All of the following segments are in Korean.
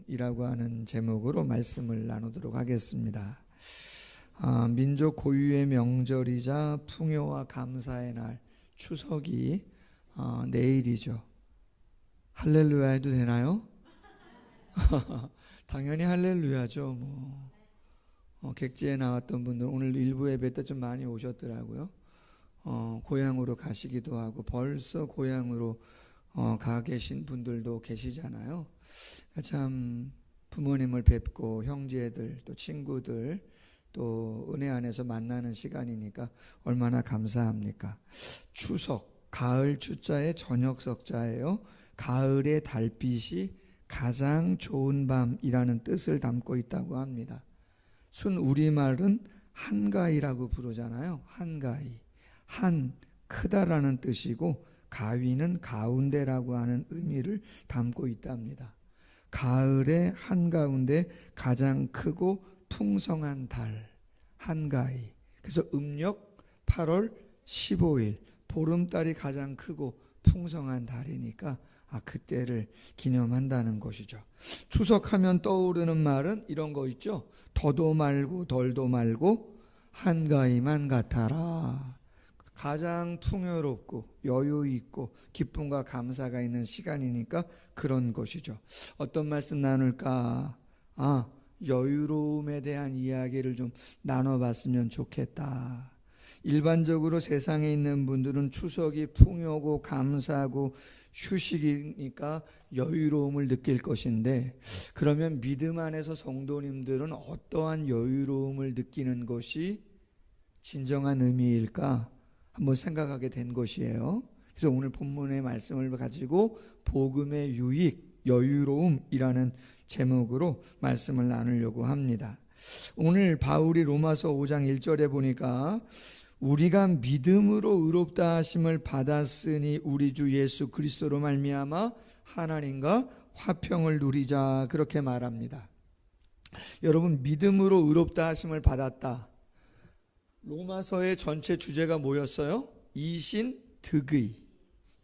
여유로움이라고 하는 제목으로 말씀을 나누도록 하겠습니다. 민족 고유의 명절이자 풍요와 감사의 날 추석이 내일이죠. 할렐루야 해도 되나요? 당연히 할렐루야죠. 객지에 나왔던 분들 오늘 일부 예배 때 좀 많이 오셨더라고요. 고향으로 가시기도 하고 벌써 고향으로 가 계신 분들도 계시잖아요. 참 부모님을 뵙고 형제들 또 친구들 또 은혜 안에서 만나는 시간이니까 얼마나 감사합니까? 추석, 가을 추자의 저녁 석자예요. 가을의 달빛이 가장 좋은 밤이라는 뜻을 담고 있다고 합니다. 순 우리말은 한가위라고 부르잖아요. 한가위. 한, 크다라는 뜻이고 가위는 가운데라고 하는 의미를 담고 있답니다. 가을의 한가운데 가장 크고 풍성한 달, 한가위. 그래서 음력 8월 15일 보름달이 가장 크고 풍성한 달이니까 그때를 기념한다는 것이죠. 추석하면 떠오르는 말은 이런 거 있죠. 더도 말고 덜도 말고 한가위만 같아라. 가장 풍요롭고 여유 있고 기쁨과 감사가 있는 시간이니까 그런 것이죠. 어떤 말씀 나눌까? 여유로움에 대한 이야기를 좀 나눠봤으면 좋겠다. 일반적으로 세상에 있는 분들은 추석이 풍요고 감사하고 휴식이니까 여유로움을 느낄 것인데, 그러면 믿음 안에서 성도님들은 어떠한 여유로움을 느끼는 것이 진정한 의미일까? 한번 생각하게 된 것이에요. 그래서 오늘 본문의 말씀을 가지고 복음의 유익, 여유로움이라는 제목으로 말씀을 나누려고 합니다. 오늘 바울이 로마서 5장 1절에 보니까 우리가 믿음으로 의롭다 하심을 받았으니 우리 주 예수 그리스도로 말미암아 하나님과 화평을 누리자, 그렇게 말합니다. 여러분, 믿음으로 의롭다 하심을 받았다. 로마서의 전체 주제가 뭐였어요? 이신득의,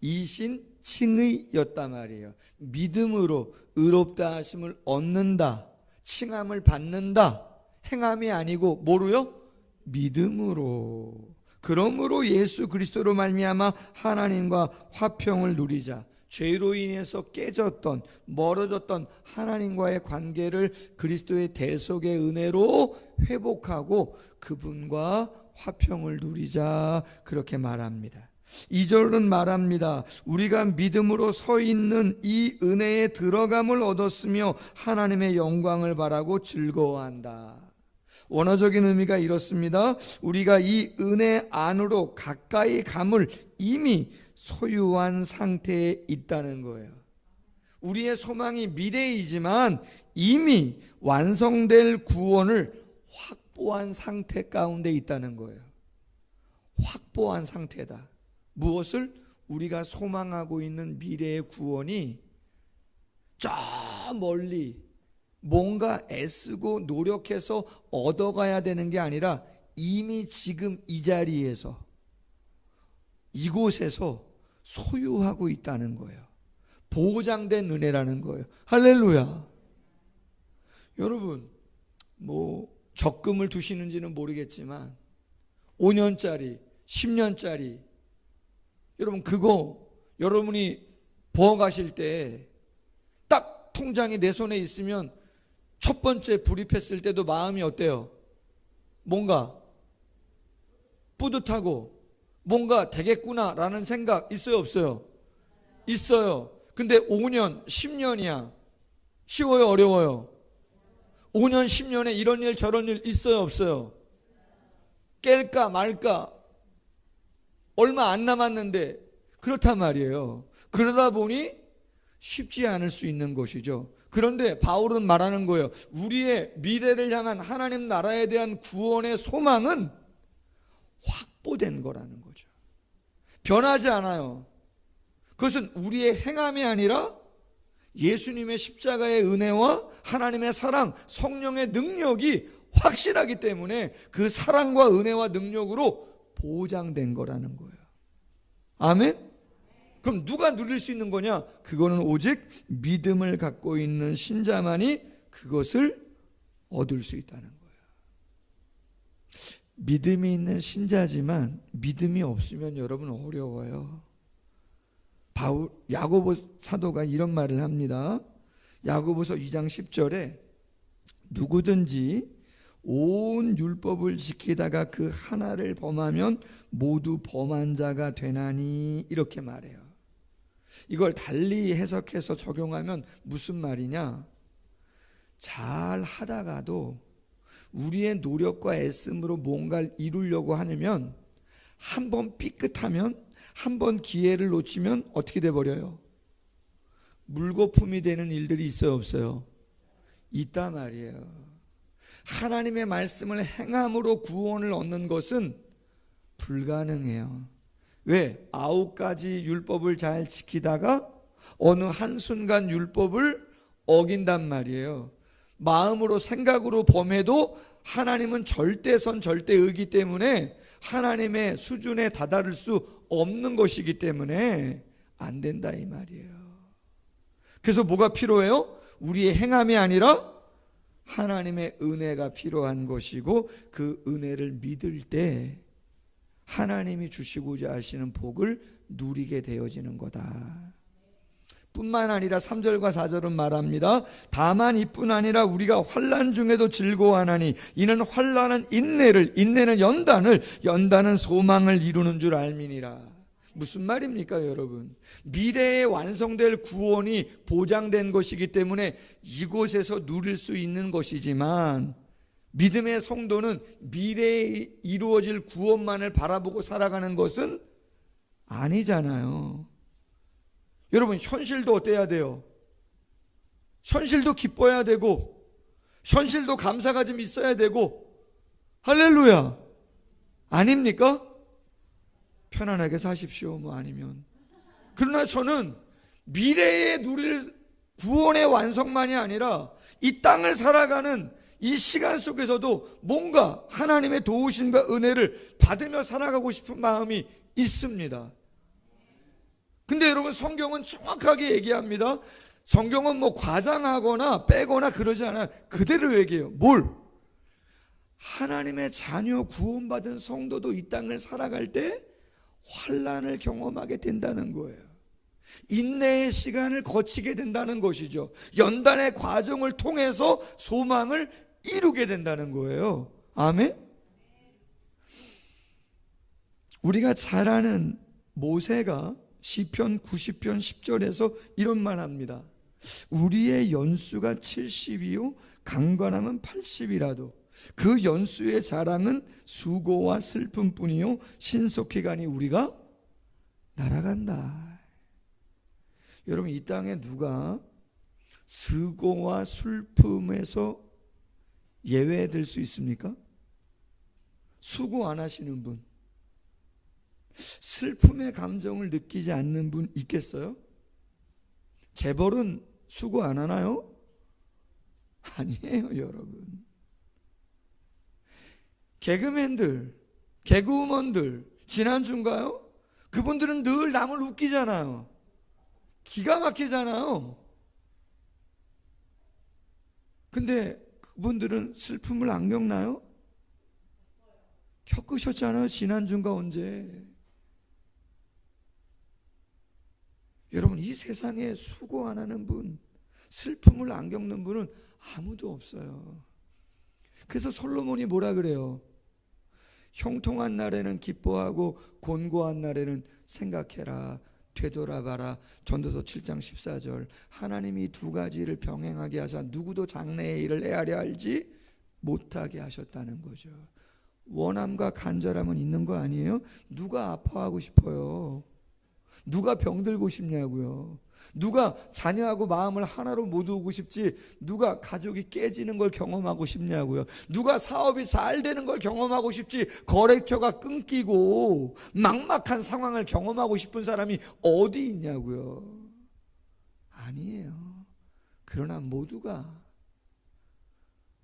이신칭의였단 말이에요. 믿음으로 의롭다 하심을 얻는다, 칭함을 받는다. 행함이 아니고 뭐로요? 믿음으로. 그러므로 예수 그리스도로 말미암아 하나님과 화평을 누리자. 죄로 인해서 깨졌던, 멀어졌던 하나님과의 관계를 그리스도의 대속의 은혜로 회복하고 그분과 화평을 누리자, 그렇게 말합니다. 2절은 말합니다. 우리가 믿음으로 서 있는 이 은혜에 들어감을 얻었으며 하나님의 영광을 바라고 즐거워한다. 원어적인 의미가 이렇습니다. 우리가 이 은혜 안으로 가까이 감을 이미 소유한 상태에 있다는 거예요. 우리의 소망이 미래이지만 이미 완성될 구원을 확보한 상태 가운데 있다는 거예요. 확보한 상태다. 무엇을? 우리가 소망하고 있는 미래의 구원이 저 멀리 뭔가 애쓰고 노력해서 얻어가야 되는 게 아니라 이미 지금 이 자리에서 이곳에서 소유하고 있다는 거예요. 보장된 은혜라는 거예요. 할렐루야. 여러분, 적금을 두시는지는 모르겠지만 5년짜리 10년짜리 여러분, 그거 여러분이 부어가실 때 딱 통장이 내 손에 있으면 첫 번째 불입했을 때도 마음이 어때요? 뭔가 뿌듯하고 뭔가 되겠구나 라는 생각 있어요, 없어요? 있어요. 근데 5년 10년이야. 쉬워요, 어려워요? 5년 10년에 이런 일 저런 일 있어요, 없어요? 깰까 말까 얼마 안 남았는데 그렇단 말이에요. 그러다 보니 쉽지 않을 수 있는 것이죠. 그런데 바울은 말하는 거예요. 우리의 미래를 향한 하나님 나라에 대한 구원의 소망은 확보된 거라는 거죠. 변하지 않아요. 그것은 우리의 행함이 아니라 예수님의 십자가의 은혜와 하나님의 사랑, 성령의 능력이 확실하기 때문에 그 사랑과 은혜와 능력으로 보장된 거라는 거예요. 아멘? 그럼 누가 누릴 수 있는 거냐? 그거는 오직 믿음을 갖고 있는 신자만이 그것을 얻을 수 있다는 거예요. 믿음이 있는 신자지만 믿음이 없으면 여러분 어려워요. 야고보 사도가 이런 말을 합니다. 야고보서 2장 10절에 누구든지 온 율법을 지키다가 그 하나를 범하면 모두 범한 자가 되나니, 이렇게 말해요. 이걸 달리 해석해서 적용하면 무슨 말이냐? 잘 하다가도 우리의 노력과 애씀으로 뭔가를 이루려고 하면 한 번 삐끗하면, 한 번 기회를 놓치면 어떻게 돼버려요? 물거품이 되는 일들이 있어요, 없어요? 있다 말이에요. 하나님의 말씀을 행함으로 구원을 얻는 것은 불가능해요. 왜? 9가지 율법을 잘 지키다가 어느 한순간 율법을 어긴단 말이에요. 마음으로 생각으로 범해도 하나님은 절대선 절대의이기 때문에 하나님의 수준에 다다를 수 없는 것이기 때문에 안 된다 이 말이에요. 그래서 뭐가 필요해요? 우리의 행함이 아니라 하나님의 은혜가 필요한 것이고, 그 은혜를 믿을 때 하나님이 주시고자 하시는 복을 누리게 되어지는 거다. 뿐만 아니라 3절과 4절은 말합니다. 다만 이뿐 아니라 우리가 환난 중에도 즐거워하나니 이는 환난은 인내를, 인내는 연단을, 연단은 소망을 이루는 줄 알미니라. 무슨 말입니까 여러분? 미래에 완성될 구원이 보장된 것이기 때문에 이곳에서 누릴 수 있는 것이지만, 믿음의 성도는 미래에 이루어질 구원만을 바라보고 살아가는 것은 아니잖아요. 여러분, 현실도 어때야 돼요? 현실도 기뻐야 되고, 현실도 감사가 좀 있어야 되고, 할렐루야! 아닙니까? 편안하게 사십시오, 뭐 아니면. 그러나 저는 미래에 누릴 구원의 완성만이 아니라 이 땅을 살아가는 이 시간 속에서도 뭔가 하나님의 도우심과 은혜를 받으며 살아가고 싶은 마음이 있습니다. 근데 여러분, 성경은 정확하게 얘기합니다. 성경은 뭐 과장하거나 빼거나 그러지 않아요. 그대로 얘기해요. 뭘? 하나님의 자녀 구원받은 성도도 이 땅을 살아갈 때 환난을 경험하게 된다는 거예요. 인내의 시간을 거치게 된다는 것이죠. 연단의 과정을 통해서 소망을 이루게 된다는 거예요. 아멘? 우리가 잘 아는 모세가 시편 90편 10절에서 이런 말 합니다. 우리의 연수가 70이요 강건함은 80이라도 그 연수의 자랑은 수고와 슬픔뿐이요 신속히 가니 우리가 날아간다. 여러분, 이 땅에 누가 수고와 슬픔에서 예외될 수 있습니까? 수고 안 하시는 분, 슬픔의 감정을 느끼지 않는 분 있겠어요? 재벌은 수고 안 하나요? 아니에요 여러분. 개그맨들, 개그우먼들, 지난주인가요? 그분들은 늘 남을 웃기잖아요. 기가 막히잖아요. 근데 그분들은 슬픔을 안 겪나요? 겪으셨잖아요. 지난주인가 언제. 여러분, 이 세상에 수고 안 하는 분, 슬픔을 안 겪는 분은 아무도 없어요. 그래서 솔로몬이 뭐라 그래요? 형통한 날에는 기뻐하고 곤고한 날에는 생각해라, 되돌아봐라. 전도서 7장 14절. 하나님이 두 가지를 병행하게 하사 누구도 장래의 일을 헤아려 알지 못하게 하셨다는 거죠. 원함과 간절함은 있는 거 아니에요? 누가 아파하고 싶어요? 누가 병들고 싶냐고요? 누가 자녀하고 마음을 하나로 모두고 싶지 누가 가족이 깨지는 걸 경험하고 싶냐고요? 누가 사업이 잘 되는 걸 경험하고 싶지 거래처가 끊기고 막막한 상황을 경험하고 싶은 사람이 어디 있냐고요? 아니에요. 그러나 모두가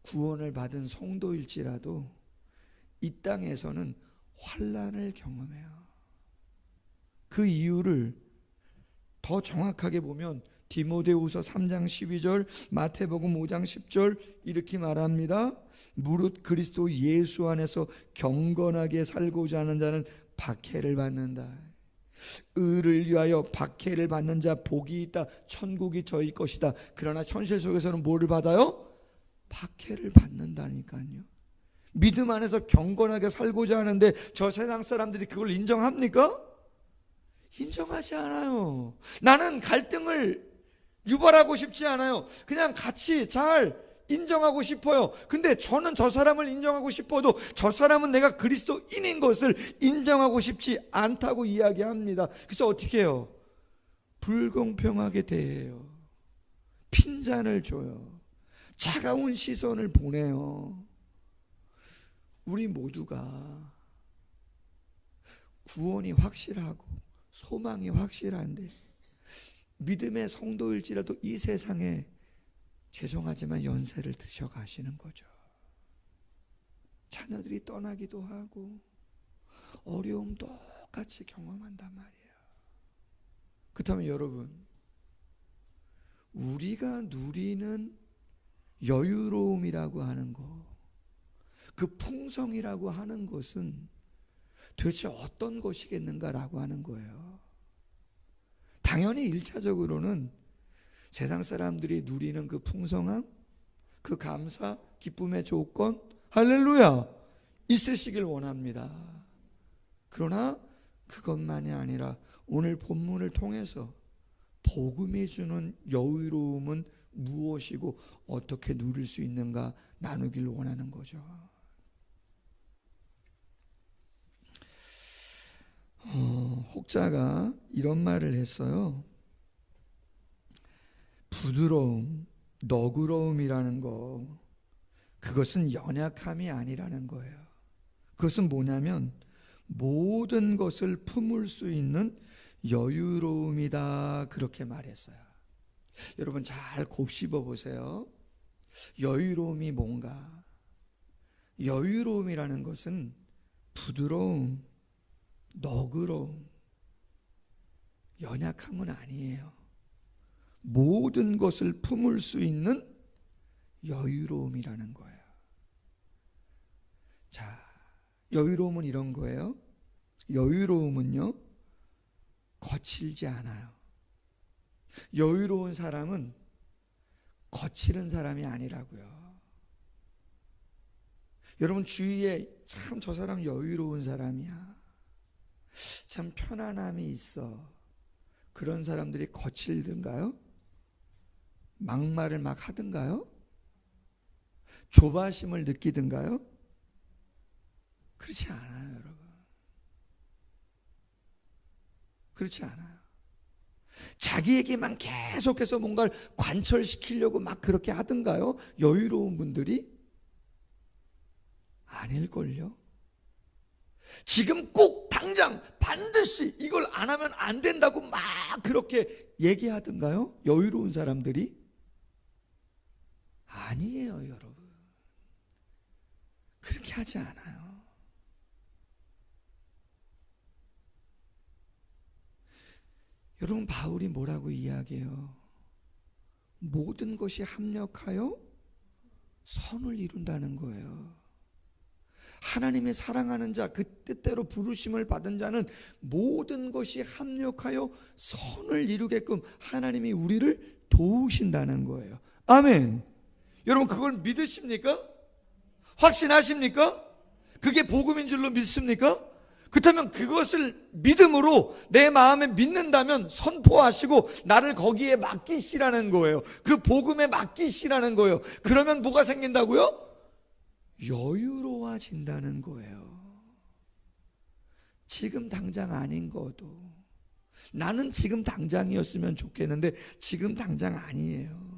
구원을 받은 성도일지라도 이 땅에서는 환난을 경험해요. 그 이유를 더 정확하게 보면 디모데후서 3장 12절, 마태복음 5장 10절 이렇게 말합니다. 무릇 그리스도 예수 안에서 경건하게 살고자 하는 자는 박해를 받는다. 의를 위하여 박해를 받는 자 복이 있다. 천국이 저희 것이다. 그러나 현실 속에서는 뭐를 받아요? 박해를 받는다니까요. 믿음 안에서 경건하게 살고자 하는데 저 세상 사람들이 그걸 인정합니까? 인정하지 않아요. 나는 갈등을 유발하고 싶지 않아요. 그냥 같이 잘 인정하고 싶어요. 근데 저는 저 사람을 인정하고 싶어도 저 사람은 내가 그리스도인인 것을 인정하고 싶지 않다고 이야기합니다. 그래서 어떻게 해요? 불공평하게 대해요. 핀잔을 줘요. 차가운 시선을 보내요. 우리 모두가 구원이 확실하고 소망이 확실한데 믿음의 성도일지라도 이 세상에 죄송하지만 연세를 드셔가시는 거죠. 자녀들이 떠나기도 하고 어려움 똑같이 경험한단 말이에요. 그렇다면 여러분, 우리가 누리는 여유로움이라고 하는 것, 그 풍성이라고 하는 것은 도대체 어떤 것이겠는가라고 하는 거예요. 당연히 1차적으로는 세상 사람들이 누리는 그 풍성함, 그 감사, 기쁨의 조건, 할렐루야, 있으시길 원합니다. 그러나 그것만이 아니라 오늘 본문을 통해서 복음이 주는 여유로움은 무엇이고 어떻게 누릴 수 있는가 나누길 원하는 거죠. 혹자가 이런 말을 했어요. 부드러움, 너그러움이라는 거, 그것은 연약함이 아니라는 거예요. 그것은 뭐냐면 모든 것을 품을 수 있는 여유로움이다, 그렇게 말했어요. 여러분 잘 곱씹어 보세요. 여유로움이 뭔가? 여유로움이라는 것은 부드러움, 너그러움, 연약함은 아니에요. 모든 것을 품을 수 있는 여유로움이라는 거예요. 자, 여유로움은 이런 거예요. 여유로움은요, 거칠지 않아요. 여유로운 사람은 거칠은 사람이 아니라고요. 여러분 주위에 참 저 사람 여유로운 사람이야, 참 편안함이 있어, 그런 사람들이 거칠든가요? 막말을 막 하든가요? 조바심을 느끼든가요? 그렇지 않아요, 여러분. 그렇지 않아요. 자기에게만 계속해서 뭔가를 관철시키려고 막 그렇게 하든가요? 여유로운 분들이? 아닐걸요? 지금 꼭 당장 반드시 이걸 안 하면 안 된다고 막 그렇게 얘기하든가요? 여유로운 사람들이? 아니에요, 여러분. 그렇게 하지 않아요. 여러분, 바울이 뭐라고 이야기해요? 모든 것이 합력하여 선을 이룬다는 거예요. 하나님의 사랑하는 자, 그 뜻대로 부르심을 받은 자는 모든 것이 합력하여 선을 이루게끔 하나님이 우리를 도우신다는 거예요. 아멘. 여러분 그걸 믿으십니까? 확신하십니까? 그게 복음인 줄로 믿습니까? 그렇다면 그것을 믿음으로 내 마음에 믿는다면 선포하시고 나를 거기에 맡기시라는 거예요. 그 복음에 맡기시라는 거예요. 그러면 뭐가 생긴다고요? 여유로워진다는 거예요. 지금 당장 아닌 것도, 나는 지금 당장이었으면 좋겠는데 지금 당장 아니에요.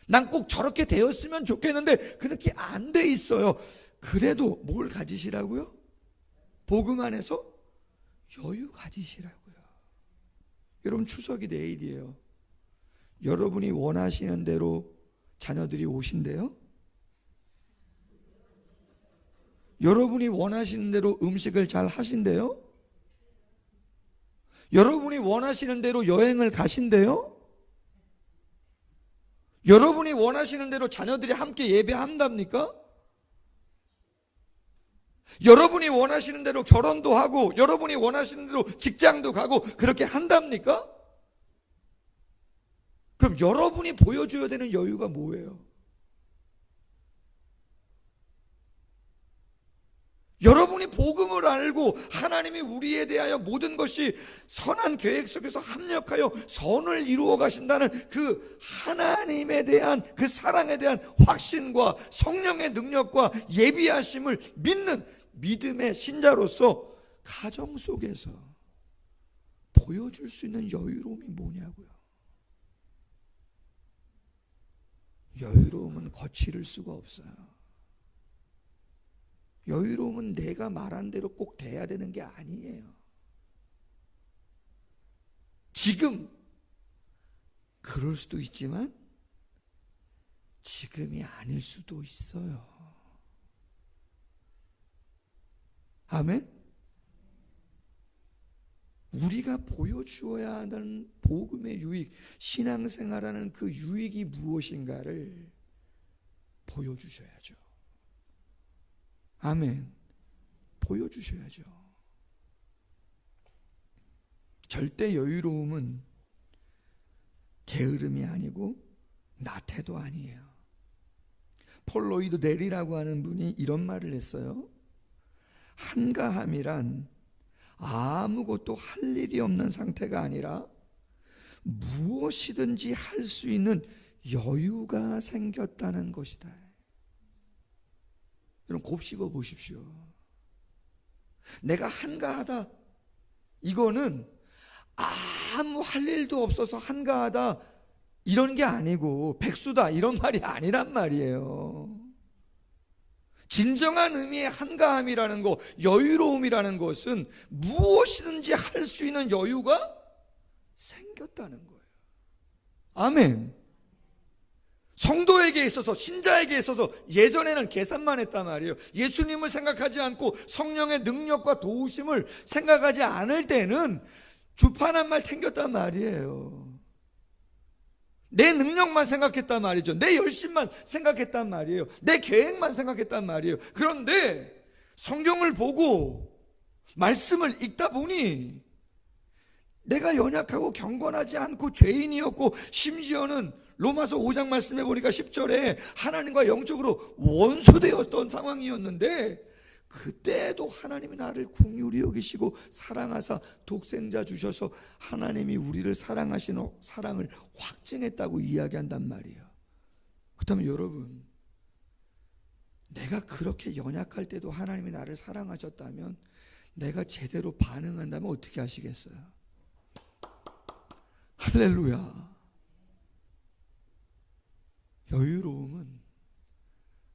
난 꼭 저렇게 되었으면 좋겠는데 그렇게 안 돼 있어요. 그래도 뭘 가지시라고요? 복음 안에서 여유 가지시라고요. 여러분 추석이 내일이에요. 여러분이 원하시는 대로 자녀들이 오신대요? 여러분이 원하시는 대로 음식을 잘 하신대요? 여러분이 원하시는 대로 여행을 가신대요? 여러분이 원하시는 대로 자녀들이 함께 예배한답니까? 여러분이 원하시는 대로 결혼도 하고 여러분이 원하시는 대로 직장도 가고 그렇게 한답니까? 그럼 여러분이 보여줘야 되는 여유가 뭐예요? 여러분이 복음을 알고 하나님이 우리에 대하여 모든 것이 선한 계획 속에서 합력하여 선을 이루어 가신다는 그 하나님에 대한 그 사랑에 대한 확신과 성령의 능력과 예비하심을 믿는 믿음의 신자로서 가정 속에서 보여줄 수 있는 여유로움이 뭐냐고요. 여유로움은 거칠을 수가 없어요. 여유로움은 내가 말한 대로 꼭 돼야 되는 게 아니에요. 지금 그럴 수도 있지만 지금이 아닐 수도 있어요. 아멘? 우리가 보여주어야 하는 복음의 유익, 신앙생활하는 그 유익이 무엇인가를 보여주셔야죠. 아멘. 보여주셔야죠. 절대 여유로움은 게으름이 아니고 나태도 아니에요. 폴 로이드 넬이라고 하는 분이 이런 말을 했어요. 한가함이란 아무것도 할 일이 없는 상태가 아니라 무엇이든지 할 수 있는 여유가 생겼다는 것이다. 여러분 곱씹어 보십시오. 내가 한가하다, 이거는 아무 할 일도 없어서 한가하다 이런 게 아니고 백수다 이런 말이 아니란 말이에요. 진정한 의미의 한가함이라는 것, 여유로움이라는 것은 무엇이든지 할 수 있는 여유가 생겼다는 거예요. 아멘. 성도에게 있어서, 신자에게 있어서 예전에는 계산만 했단 말이에요. 예수님을 생각하지 않고 성령의 능력과 도우심을 생각하지 않을 때는 주판한 말 챙겼단 말이에요. 내 능력만 생각했단 말이죠. 내 열심만 생각했단 말이에요. 내 계획만 생각했단 말이에요. 그런데 성경을 보고 말씀을 읽다 보니 내가 연약하고 경건하지 않고 죄인이었고, 심지어는 로마서 5장 말씀해 보니까 10절에 하나님과 영적으로 원수되었던 상황이었는데, 그때도 하나님이 나를 긍휼히 여기시고 사랑하사 독생자 주셔서 하나님이 우리를 사랑하시는 사랑을 확증했다고 이야기한단 말이에요. 그렇다면 여러분, 내가 그렇게 연약할 때도 하나님이 나를 사랑하셨다면 내가 제대로 반응한다면 어떻게 하시겠어요? 할렐루야. 여유로움은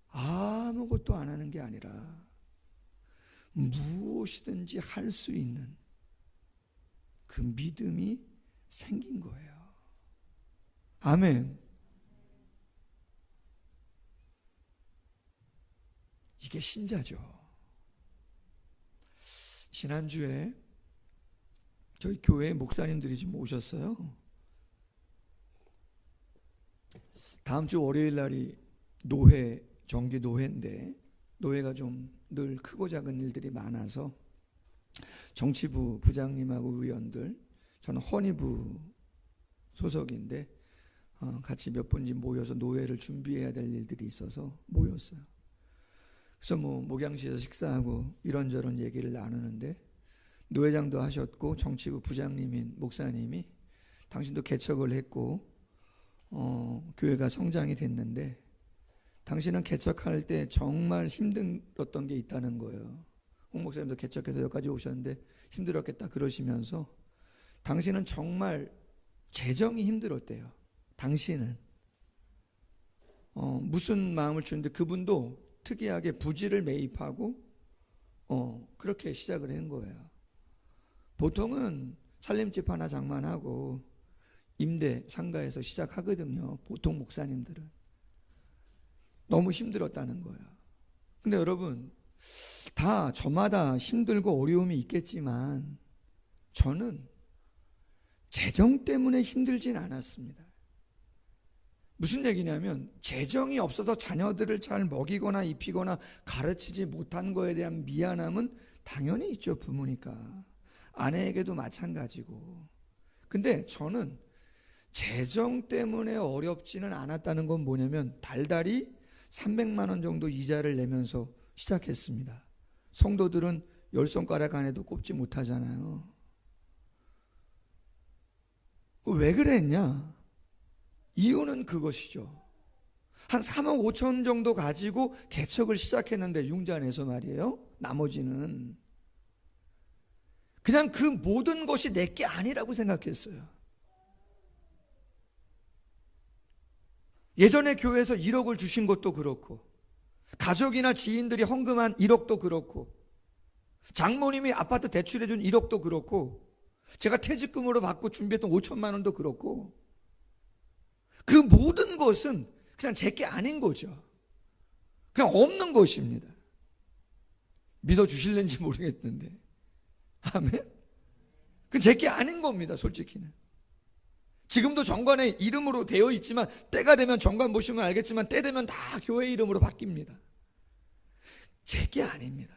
아무것도 안 하는 게 아니라 무엇이든지 할 수 있는 그 믿음이 생긴 거예요. 아멘. 이게 신자죠. 지난주에 저희 교회 목사님들이 좀 오셨어요. 다음 주 월요일 날이 노회, 정기 노회인데, 노회가 좀 늘 크고 작은 일들이 많아서 정치부 부장님하고 의원들, 저는 헌의부 소속인데 같이 몇 번씩 모여서 노회를 준비해야 될 일들이 있어서 모였어요. 그래서 목양실에서 식사하고 이런저런 얘기를 나누는데, 노회장도 하셨고 정치부 부장님인 목사님이 당신도 개척을 했고 교회가 성장이 됐는데 당신은 개척할 때 정말 힘들었던 게 있다는 거예요. 홍 목사님도 개척해서 여기까지 오셨는데 힘들었겠다 그러시면서, 당신은 정말 재정이 힘들었대요. 당신은 무슨 마음을 주는데, 그분도 특이하게 부지를 매입하고 그렇게 시작을 한 거예요. 보통은 살림집 하나 장만하고 임대 상가에서 시작하거든요. 보통 목사님들은. 너무 힘들었다는 거예요. 근데 여러분, 다 저마다 힘들고 어려움이 있겠지만 저는 재정 때문에 힘들진 않았습니다. 무슨 얘기냐면 재정이 없어서 자녀들을 잘 먹이거나 입히거나 가르치지 못한 거에 대한 미안함은 당연히 있죠. 부모니까. 아내에게도 마찬가지고. 근데 저는 재정 때문에 어렵지는 않았다는 건 뭐냐면 달달이 300만 원 정도 이자를 내면서 시작했습니다. 성도들은 10손가락 안에도 꼽지 못하잖아요. 왜 그랬냐? 이유는 그것이죠. 한 3억 5천 정도 가지고 개척을 시작했는데 융자내서 말이에요. 나머지는 그냥 그 모든 것이 내게 아니라고 생각했어요. 예전에 교회에서 1억을 주신 것도 그렇고, 가족이나 지인들이 헌금한 1억도 그렇고, 장모님이 아파트 대출해준 1억도 그렇고, 제가 퇴직금으로 받고 준비했던 5천만 원도 그렇고, 그 모든 것은 그냥 제게 아닌 거죠. 그냥 없는 것입니다. 믿어주실는지 모르겠는데. 아멘? 그 제게 아닌 겁니다, 솔직히는. 지금도 정관의 이름으로 되어 있지만 때가 되면 정관 보시면 알겠지만 때 되면 다 교회 이름으로 바뀝니다. 제게 아닙니다.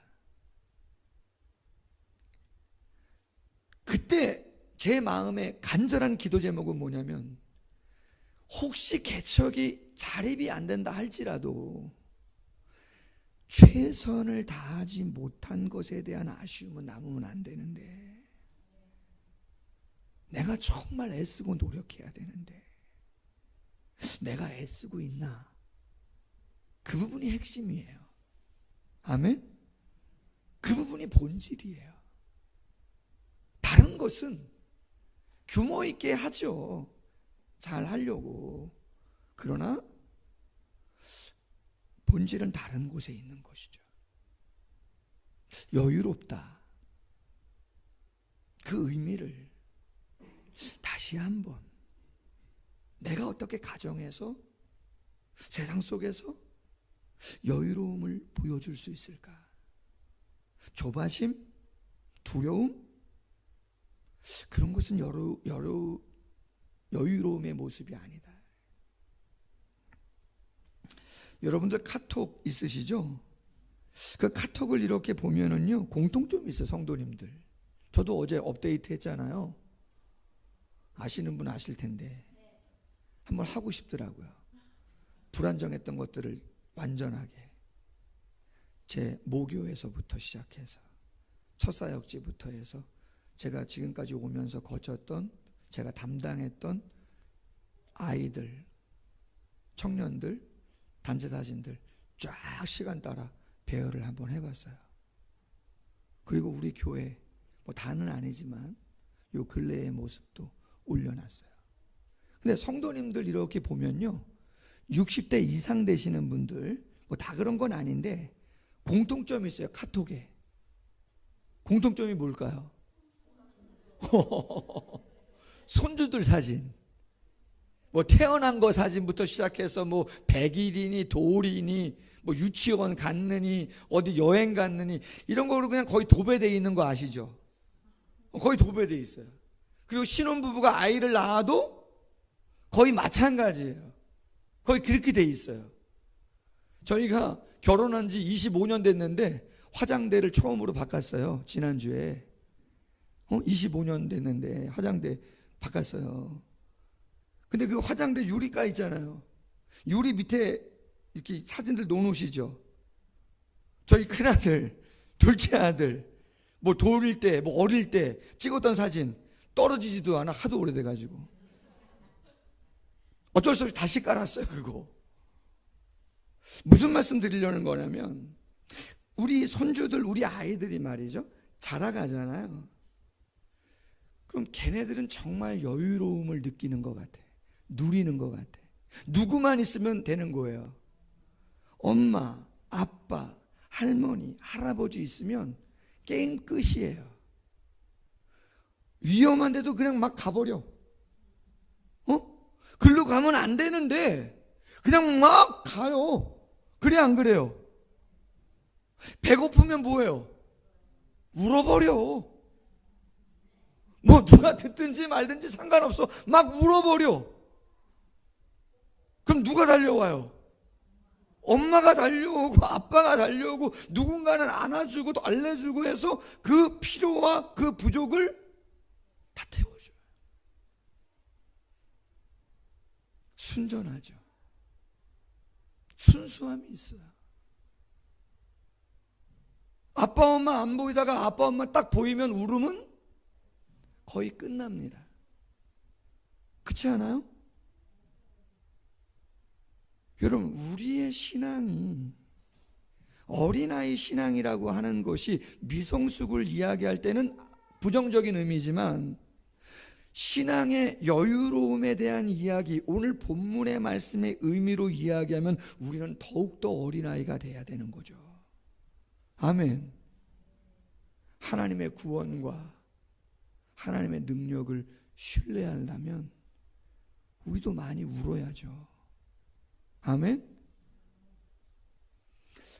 그때 제 마음에 간절한 기도 제목은 뭐냐면, 혹시 개척이 자립이 안 된다 할지라도 최선을 다하지 못한 것에 대한 아쉬움은 남으면 안 되는데, 내가 정말 애쓰고 노력해야 되는데 내가 애쓰고 있나? 그 부분이 핵심이에요. 아멘? 그 부분이 본질이에요. 다른 것은 규모 있게 하죠. 잘 하려고. 그러나 본질은 다른 곳에 있는 것이죠. 여유롭다. 그 의미를 다시 한번 내가 어떻게 가정에서 세상 속에서 여유로움을 보여줄 수 있을까? 조바심, 두려움, 그런 것은 여유로움의 모습이 아니다. 여러분들 카톡 있으시죠? 그 카톡을 이렇게 보면은요, 공통점이 있어요. 성도님들, 저도 어제 업데이트 했잖아요. 아시는 분 아실 텐데 한번 하고 싶더라고요. 불안정했던 것들을 완전하게, 제 모교에서부터 시작해서 첫사역지부터 해서 제가 지금까지 오면서 거쳤던, 제가 담당했던 아이들, 청년들, 단체 사진들 쫙 시간 따라 배열을 한번 해봤어요. 그리고 우리 교회 뭐 다는 아니지만 요 근래의 모습도 올려놨어요. 근데 성도님들 이렇게 보면요, 60대 이상 되시는 분들 뭐 다 그런 건 아닌데 공통점이 있어요. 카톡에 공통점이 뭘까요? 손주들 사진, 뭐 태어난 거 사진부터 시작해서 뭐 100일이니 돌이니 뭐 유치원 갔느니 어디 여행 갔느니 이런 거로 그냥 거의 도배되어 있는 거 아시죠? 거의 도배되어 있어요. 그리고 신혼부부가 아이를 낳아도 거의 마찬가지예요. 거의 그렇게 돼 있어요. 저희가 결혼한 지 25년 됐는데 화장대를 처음으로 바꿨어요. 지난주에 25년 됐는데 화장대 바꿨어요. 근데 그 화장대 유리가 있잖아요. 유리 밑에 이렇게 사진들 놓으시죠. 저희 큰아들, 둘째 아들 뭐 돌릴 때, 뭐 어릴 때 찍었던 사진 떨어지지도 않아. 하도 오래돼가지고 어쩔 수 없이 다시 깔았어요. 그거 무슨 말씀 드리려는 거냐면, 우리 손주들, 우리 아이들이 말이죠, 자라가잖아요. 그럼 걔네들은 정말 여유로움을 느끼는 것 같아. 누리는 것 같아. 누구만 있으면 되는 거예요. 엄마, 아빠, 할머니, 할아버지 있으면 게임 끝이에요. 위험한데도 그냥 막 가버려. 글로 가면 안 되는데 그냥 막 가요. 그래 안 그래요? 배고프면 뭐예요? 울어버려. 뭐 누가 듣든지 말든지 상관없어. 막 물어버려. 그럼 누가 달려와요? 엄마가 달려오고 아빠가 달려오고 누군가는 안아주고 달래주고 해서 그 필요와 그 부족을 다 태워줘요. 순전하죠. 순수함이 있어요. 아빠 엄마 안 보이다가 아빠 엄마 딱 보이면 울음은 거의 끝납니다. 그렇지 않아요? 여러분, 우리의 신앙이 어린아이 신앙이라고 하는 것이 미성숙을 이야기할 때는 부정적인 의미지만 신앙의 여유로움에 대한 이야기, 오늘 본문의 말씀의 의미로 이야기하면 우리는 더욱더 어린아이가 돼야 되는 거죠. 아멘. 하나님의 구원과 하나님의 능력을 신뢰하려면 우리도 많이 울어야죠. 아멘.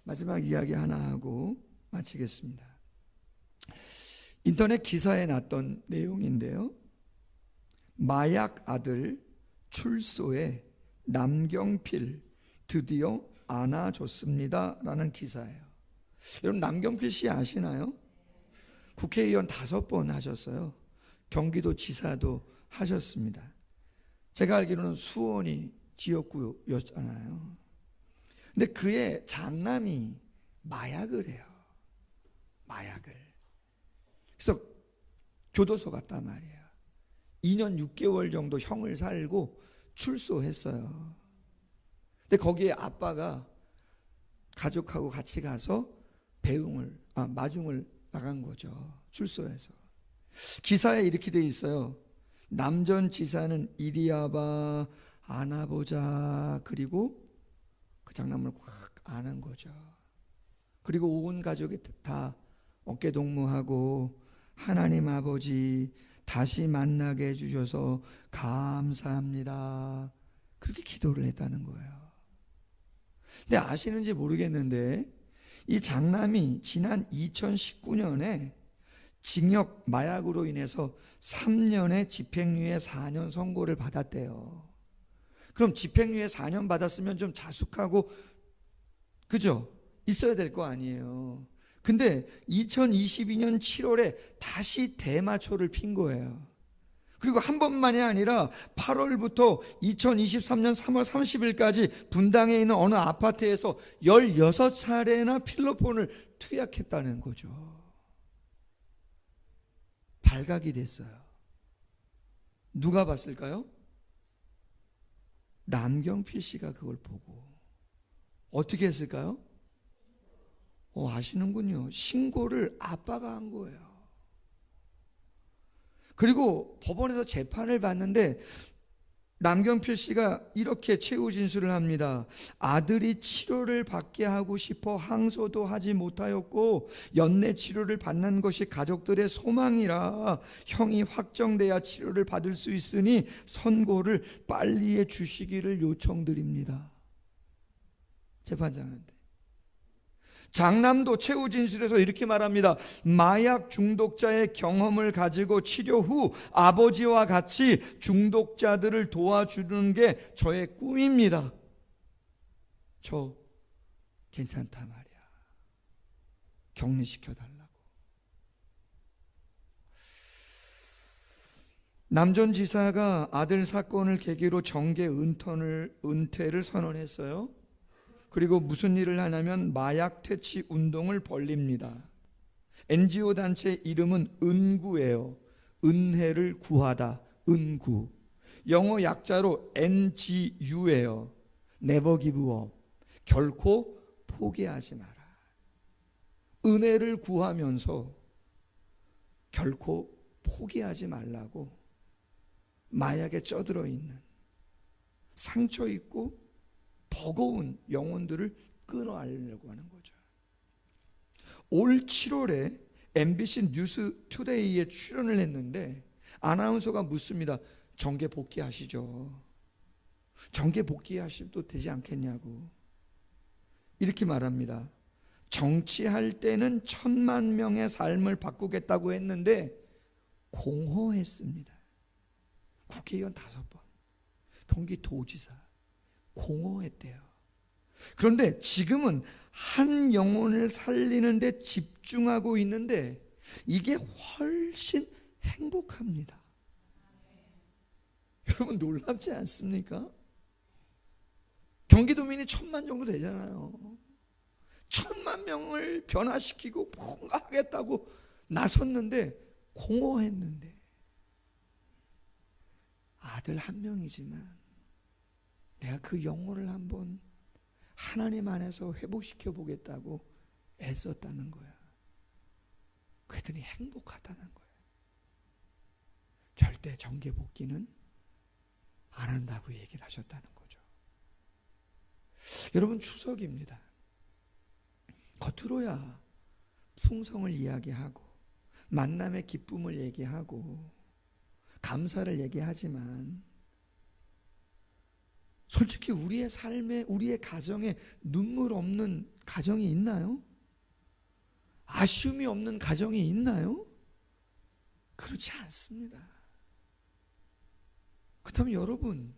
마지막 이야기 하나 하고 마치겠습니다. 인터넷 기사에 났던 내용인데요, 마약 아들 출소에 남경필 드디어 안아줬습니다 라는 기사예요. 여러분, 남경필 씨 아시나요? 국회의원 5번 하셨어요. 경기도 지사도 하셨습니다. 제가 알기로는 수원이 지역구였잖아요. 근데 그의 장남이 마약을 해요. 마약을. 그래서 교도소 갔단 말이에요. 2년 6개월 정도 형을 살고 출소했어요. 근데 거기에 아빠가 가족하고 같이 가서 마중을 나간 거죠. 출소해서. 기사에 이렇게 돼 있어요. 남전 지사는 이리 와봐, 안아보자. 그리고 그 장남을 확 안은 거죠. 그리고 온 가족이 다 어깨동무하고 하나님 아버지 다시 만나게 해주셔서 감사합니다. 그렇게 기도를 했다는 거예요. 근데 아시는지 모르겠는데 이 장남이 지난 2019년에 징역 마약으로 인해서 3년의 집행유예 4년 선고를 받았대요. 그럼 집행유예 4년 받았으면 좀 자숙하고, 그죠? 있어야 될 거 아니에요. 근데 2022년 7월에 다시 대마초를 핀 거예요. 그리고 한 번만이 아니라 8월부터 2023년 3월 30일까지 분당에 있는 어느 아파트에서 16차례나 필로폰을 투약했다는 거죠. 발각이 됐어요. 누가 봤을까요? 남경필 씨가 그걸 보고 어떻게 했을까요? 아시는군요. 신고를 아빠가 한 거예요. 그리고 법원에서 재판을 받는데 남경필 씨가 이렇게 최후 진술을 합니다. 아들이 치료를 받게 하고 싶어 항소도 하지 못하였고 연내 치료를 받는 것이 가족들의 소망이라 형이 확정돼야 치료를 받을 수 있으니 선고를 빨리 해 주시기를 요청드립니다. 재판장한테. 장남도 최후 진술에서 이렇게 말합니다. 마약 중독자의 경험을 가지고 치료 후 아버지와 같이 중독자들을 도와주는 게 저의 꿈입니다. 저 괜찮다 말이야. 격리시켜 달라고. 남전지사가 아들 사건을 계기로 정계 은퇴를 선언했어요. 그리고 무슨 일을 하냐면 마약 퇴치 운동을 벌립니다. NGO 단체 이름은 은구예요. 은혜를 구하다, 은구. 영어 약자로 NGU예요. Never give up. 결코 포기하지 마라. 은혜를 구하면서 결코 포기하지 말라고 마약에 쪄들어 있는 상처 있고 버거운 영혼들을 끊어내려고 하는 거죠. 올 7월에 MBC 뉴스 투데이에 출연을 했는데 아나운서가 묻습니다. 정계 복귀하시죠? 정계 복귀하셔도 되지 않겠냐고. 이렇게 말합니다. 정치할 때는 1000만 명의 삶을 바꾸겠다고 했는데 공허했습니다. 국회의원 5번, 경기도지사 공허했대요. 그런데 지금은 한 영혼을 살리는 데 집중하고 있는데 이게 훨씬 행복합니다. 여러분 놀랍지 않습니까? 경기도민이 1,000만 정도 되잖아요. 1,000만 명을 변화시키고 뭔가 하겠다고 나섰는데 공허했는데 아들 한 명이지만 내가 그 영혼을 한번 하나님 안에서 회복시켜 보겠다고 애썼다는 거야. 그랬더니 행복하다는 거야. 절대 정계 복귀는 안 한다고 얘기를 하셨다는 거죠. 여러분 추석입니다. 겉으로야 풍성을 이야기하고 만남의 기쁨을 얘기하고 감사를 얘기하지만 솔직히 우리의 삶에 우리의 가정에 눈물 없는 가정이 있나요? 아쉬움이 없는 가정이 있나요? 그렇지 않습니다. 그렇다면 여러분,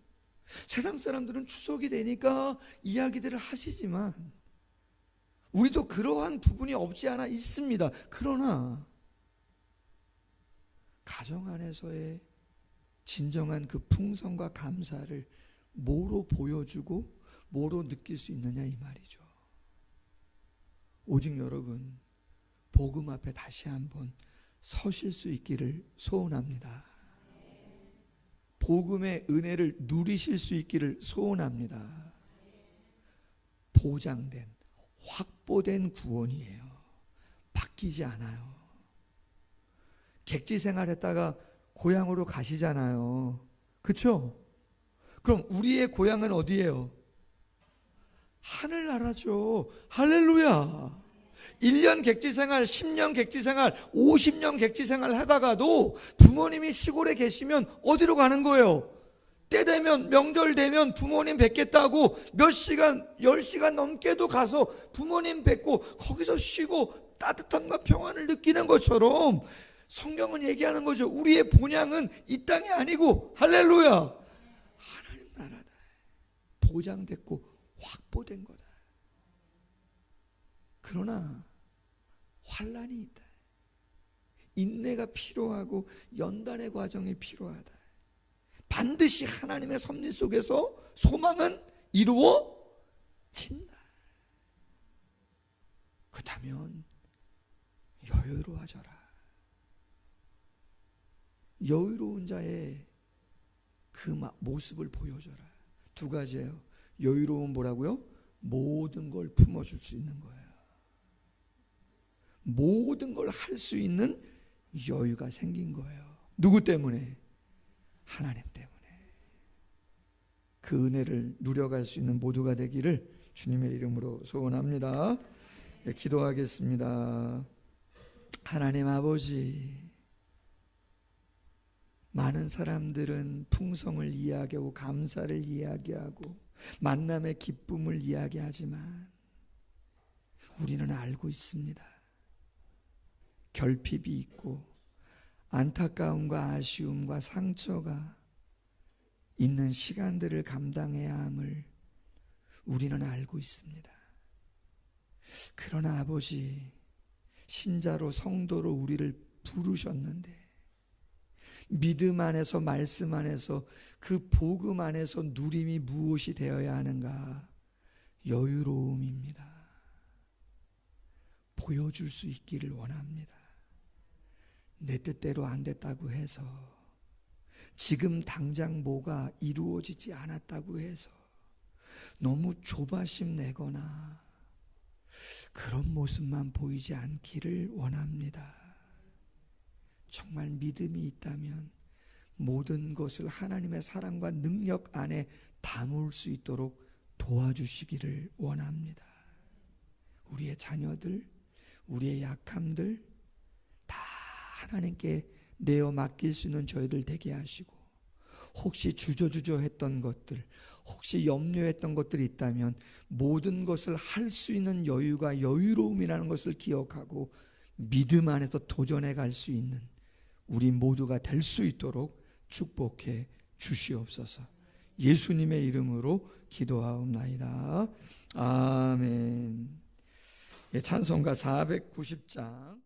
세상 사람들은 추석이 되니까 이야기들을 하시지만 우리도 그러한 부분이 없지 않아 있습니다. 그러나 가정 안에서의 진정한 그 풍성과 감사를 뭐로 보여주고 뭐로 느낄 수 있느냐 이 말이죠. 오직 여러분 복음 앞에 다시 한번 서실 수 있기를 소원합니다. 복음의 은혜를 누리실 수 있기를 소원합니다. 보장된 확보된 구원이에요. 바뀌지 않아요. 객지 생활했다가 고향으로 가시잖아요. 그렇죠? 그럼 우리의 고향은 어디예요? 하늘나라죠. 할렐루야. 1년 객지생활, 10년 객지생활, 50년 객지생활 하다가도 부모님이 시골에 계시면 어디로 가는 거예요? 때 되면 명절 되면 부모님 뵙겠다고 몇 시간, 10시간 넘게도 가서 부모님 뵙고 거기서 쉬고 따뜻함과 평안을 느끼는 것처럼 성경은 얘기하는 거죠. 우리의 본향은 이 땅이 아니고 할렐루야 하나님 나라다. 보장됐고 확보된 거다. 그러나 환난이 있다. 인내가 필요하고 연단의 과정이 필요하다. 반드시 하나님의 섭리 속에서 소망은 이루어진다. 그렇다면 여유로워져라. 여유로운 자의 그 모습을 보여줘라. 2가지예요. 여유로운 뭐라고요? 모든 걸 품어줄 수 있는 거예요. 모든 걸 할 수 있는 여유가 생긴 거예요. 누구 때문에? 하나님 때문에. 그 은혜를 누려갈 수 있는 모두가 되기를 주님의 이름으로 소원합니다. 네, 기도하겠습니다. 하나님 아버지, 많은 사람들은 풍성을 이야기하고 감사를 이야기하고 만남의 기쁨을 이야기하지만 우리는 알고 있습니다. 결핍이 있고 안타까움과 아쉬움과 상처가 있는 시간들을 감당해야 함을 우리는 알고 있습니다. 그러나 아버지, 신자로 성도로 우리를 부르셨는데 믿음 안에서 말씀 안에서 그 복음 안에서 누림이 무엇이 되어야 하는가? 여유로움입니다. 보여줄 수 있기를 원합니다. 내 뜻대로 안 됐다고 해서, 지금 당장 뭐가 이루어지지 않았다고 해서 너무 조바심 내거나 그런 모습만 보이지 않기를 원합니다. 정말 믿음이 있다면 모든 것을 하나님의 사랑과 능력 안에 담을 수 있도록 도와주시기를 원합니다. 우리의 자녀들, 우리의 약함들 다 하나님께 내어 맡길 수 있는 저희들 되게 하시고, 혹시 주저주저했던 것들, 혹시 염려했던 것들이 있다면 모든 것을 할 수 있는 여유가 여유로움이라는 것을 기억하고 믿음 안에서 도전해 갈 수 있는 우리 모두가 될 수 있도록 축복해 주시옵소서. 예수님의 이름으로 기도하옵나이다. 아멘. 찬송가 490장